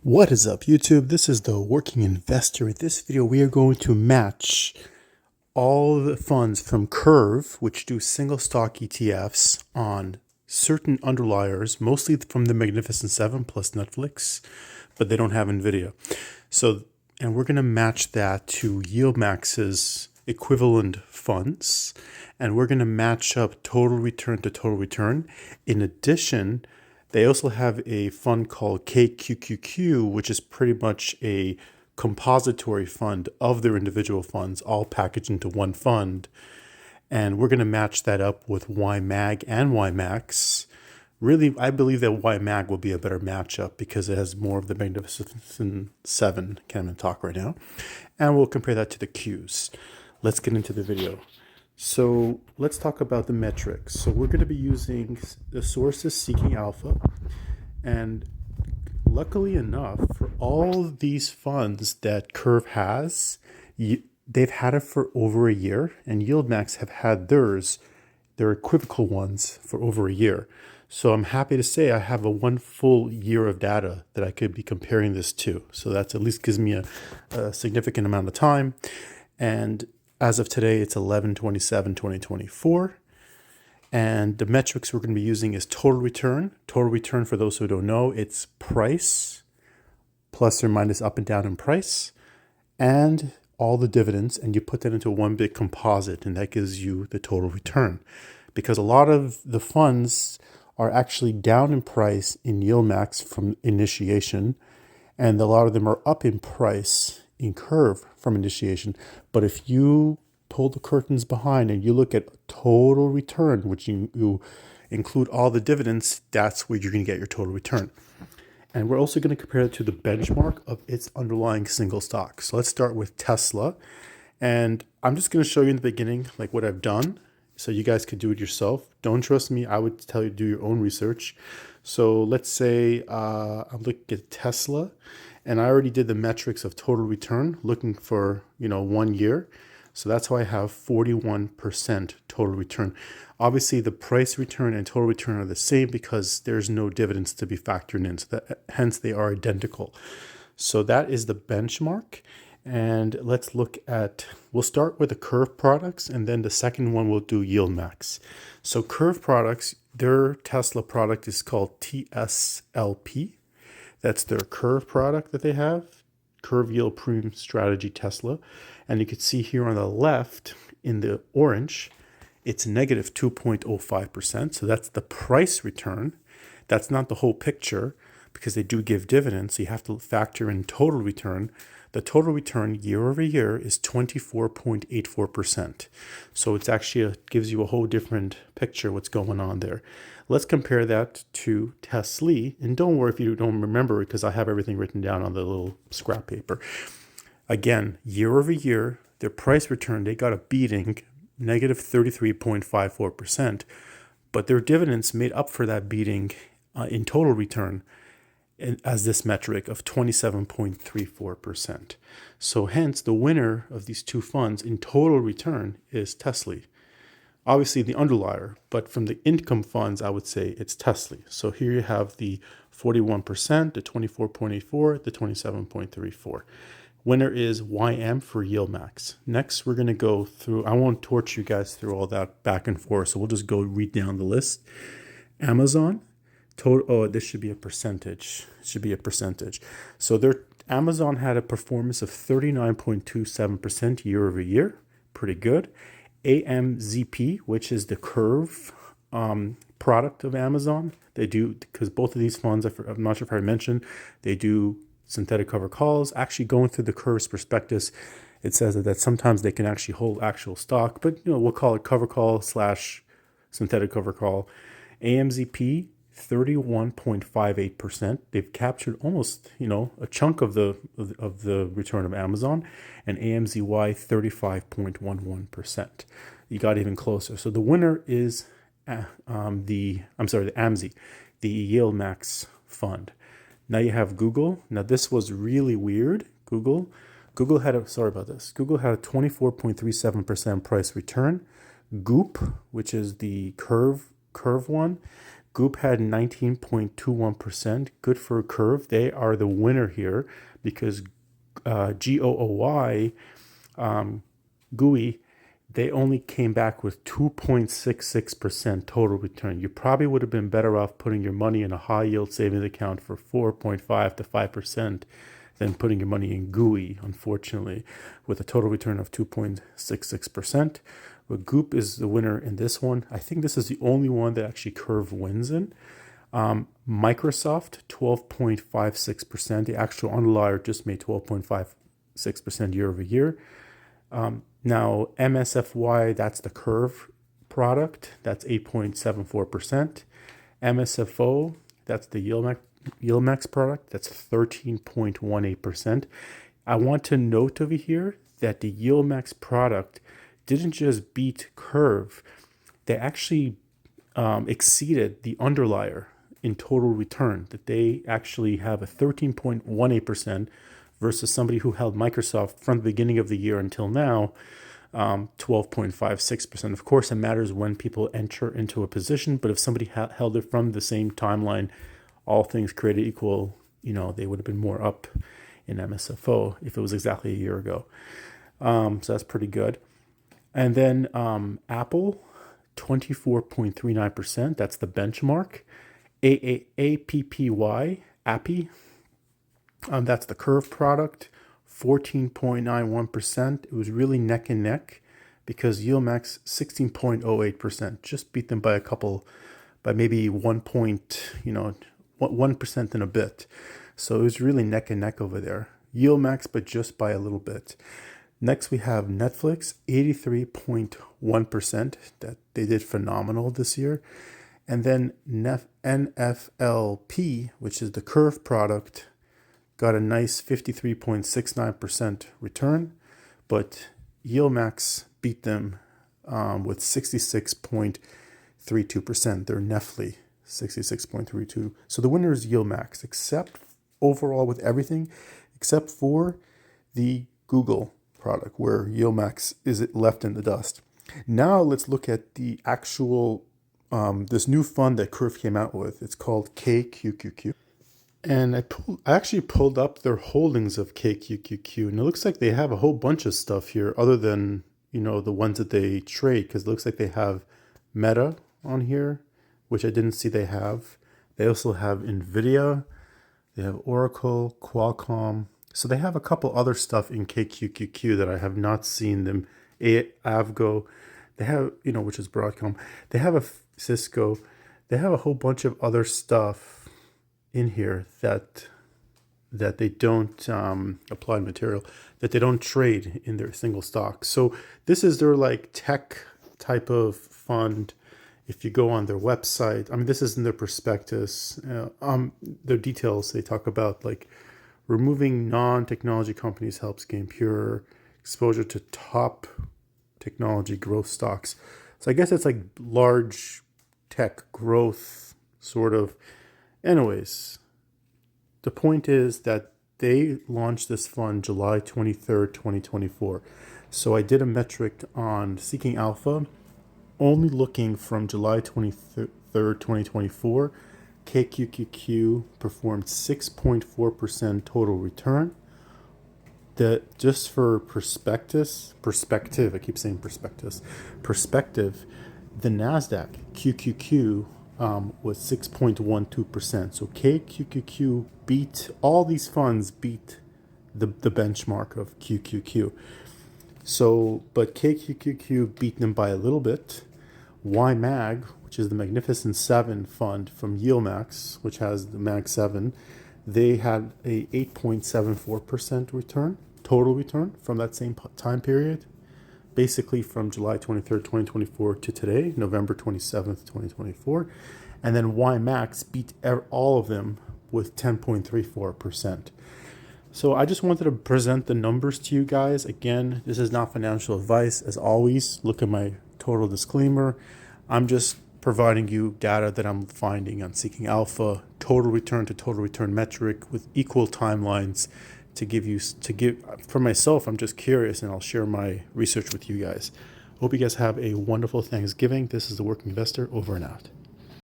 What is up, YouTube? This is the Working Investor. In this video, we are going to match all the funds from KURV, which do single stock ETFs on certain underliers, mostly from the Magnificent Seven plus Netflix, but they don't have NVIDIA. And we're going to match that to YIELDMAX's equivalent funds, and we're going to match up total return to total return. In addition, they also have a fund called KQQQ, which is pretty much a compository fund of their individual funds, all packaged into one fund. And we're going to match that up with YMAG and YMAX. Really, I believe that YMAG will be a better matchup because it has more of the Magnificent Seven. Can't even talk right now. And we'll compare that to the Qs. Let's get into the video. So let's talk about the metrics. So we're going to be using the sources Seeking Alpha. And luckily enough, for all these funds that KURV has, they've had it for over a year, and YIELDMAX have had theirs, their equivocal ones, for over a year. So I'm happy to say I have a 1 full year of data that I could be comparing this to. So that's at least gives me a significant amount of time. And as of today, it's 11/27/2024. And the metrics we're going to be using is total return. Total return, for those who don't know, it's price, plus or minus up and down in price, and all the dividends. And you put that into one big composite, and that gives you the total return. Because a lot of the funds are actually down in price in YIELDMAX from initiation, and a lot of them are up in price in KURV from initiation. But if you pull the curtains behind and you look at total return, which you include all the dividends, that's where you're going to get your total return. And we're also going to compare it to the benchmark of its underlying single stock. So let's start with Tesla. And I'm just going to show you in the beginning like what I've done, so you guys could do it yourself. Don't trust me. I would tell you to do your own research. So let's say I'm looking at Tesla, and I already did the metrics of total return, looking for 1 year. So that's why I have 41% total return. Obviously, the price return and total return are the same because there's no dividends to be factored in. So hence, they are identical. So that is the benchmark. And let's look at, we'll start with the KURV products, and then the second one we'll do YIELDMAX. So KURV products, their Tesla product is called TSLP. That's their KURV product that they have, KURV Yield Premium Strategy Tesla. And you can see here on the left in the orange, it's negative 2.05%. So that's the price return. That's not the whole picture because they do give dividends. So you have to factor in total return. The total return year over year is 24.84%. So it's actually gives you a whole different picture what's going on there. Let's compare that to TSLY. And don't worry if you don't remember it because I have everything written down on the little scrap paper. Again, year over year, their price return, they got a beating, negative 33.54%. But their dividends made up for that beating in total return as this metric of 27.34%. So hence, the winner of these two funds in total return is TSLY. Obviously the underlier, but from the income funds, I would say it's TSLY. So here you have the 41%, the 24.84, the 27.34. Winner is YM for YIELDMAX. Next, we're going to go through, I won't torture you guys through all that back and forth, so we'll just go read down the list. Amazon, total, this should be a percentage. It should be a percentage. So Amazon had a performance of 39.27% year over year. Pretty good. AMZP, which is the KURV product of Amazon. They do, because both of these funds, I'm not sure if I mentioned, they do synthetic cover calls. Actually, going through the KURV's prospectus, it says that sometimes they can actually hold actual stock, but we'll call it cover call / synthetic cover call. AMZP, 31.58%. They've captured almost a chunk of the return of Amazon. And AMZY, 35.11%. You got even closer. So the winner is the AMZY, the YIELDMAX fund. Now you have Google. Now this was really weird. Google had a 24.37% price return. GOOP, which is the KURV one, GOOP had 19.21%. Good for KURV. They are the winner here because GOOY, GOOY, they only came back with 2.66% total return. You probably would have been better off putting your money in a high yield savings account for 4.5 to 5% than putting your money in GOOY, unfortunately, with a total return of 2.66%. But GOOP is the winner in this one. I think this is the only one that actually KURV wins in. Microsoft, 12.56%. The actual underlier just made 12.56% year over year. Now, MSFY, that's the KURV product. That's 8.74%. MSFO, that's the YIELDMAX product. That's 13.18%. I want to note over here that the YIELDMAX product didn't just beat KURV. They actually exceeded the underlier in total return, that they actually have a 13.18% versus somebody who held Microsoft from the beginning of the year until now, 12.56%. Of course, it matters when people enter into a position, but if somebody held it from the same timeline, all things created equal, they would have been more up in MSFO if it was exactly a year ago. So that's pretty good. And then Apple, 24.39%. That's the benchmark. APPY, API, that's the KURV product, 14.91%. It was really neck and neck because YIELDMAX 16.08%, just beat them by by maybe 1% and a bit. So it was really neck and neck over there. YIELDMAX, but just by a little bit. Next, we have Netflix, 83.1%. That they did phenomenal this year. And then NFLP, which is the KURV product, got a nice 53.69% return, but YIELDMAX beat them with 66.32%. They're NFLY, 66.32. So the winner is YIELDMAX, except overall with everything, except for the Google product where YIELDMAX is left in the dust. Now let's look at the actual this new fund that KURV came out with. It's called KQQQ. And I actually pulled up their holdings of KQQQ, and it looks like they have a whole bunch of stuff here other than, the ones that they trade, because it looks like they have Meta on here, which I didn't see they have. They also have NVIDIA, they have Oracle, Qualcomm. So they have a couple other stuff in KQQQ that I have not seen them. Avgo, they have, which is Broadcom. They have a Cisco. They have a whole bunch of other stuff in here that they don't applied material that they don't trade in their single stock. So this is their tech type of fund. If you go on their website, this is in their prospectus. Their details, they talk about removing non-technology companies helps gain pure exposure to top technology growth stocks. So I guess it's large tech growth sort of. Anyways, the point is that they launched this fund July 23rd, 2024. So I did a metric on Seeking Alpha, only looking from July 23rd, 2024. KQQQ performed 6.4% total return. Just for perspective, I keep saying perspective, the NASDAQ QQQ was 6.12%. So KQQQ beat, all these funds beat the benchmark of QQQ. So, but KQQQ beat them by a little bit. YMAG, which is the Magnificent Seven fund from YIELDMAX, which has the MAG 7, they had a 8.74% return, total return from that same time period, basically from July 23rd, 2024 to today, November 27th, 2024. And then YMAX beat all of them with 10.34%. So I just wanted to present the numbers to you guys. Again, this is not financial advice. As always, look at my total disclaimer. I'm just providing you data that I'm finding on Seeking Alpha, total return to total return metric with equal timelines to give for myself. I'm just curious, and I'll share my research with you guys. Hope you guys have a wonderful Thanksgiving. This is the Working Investor, over and out.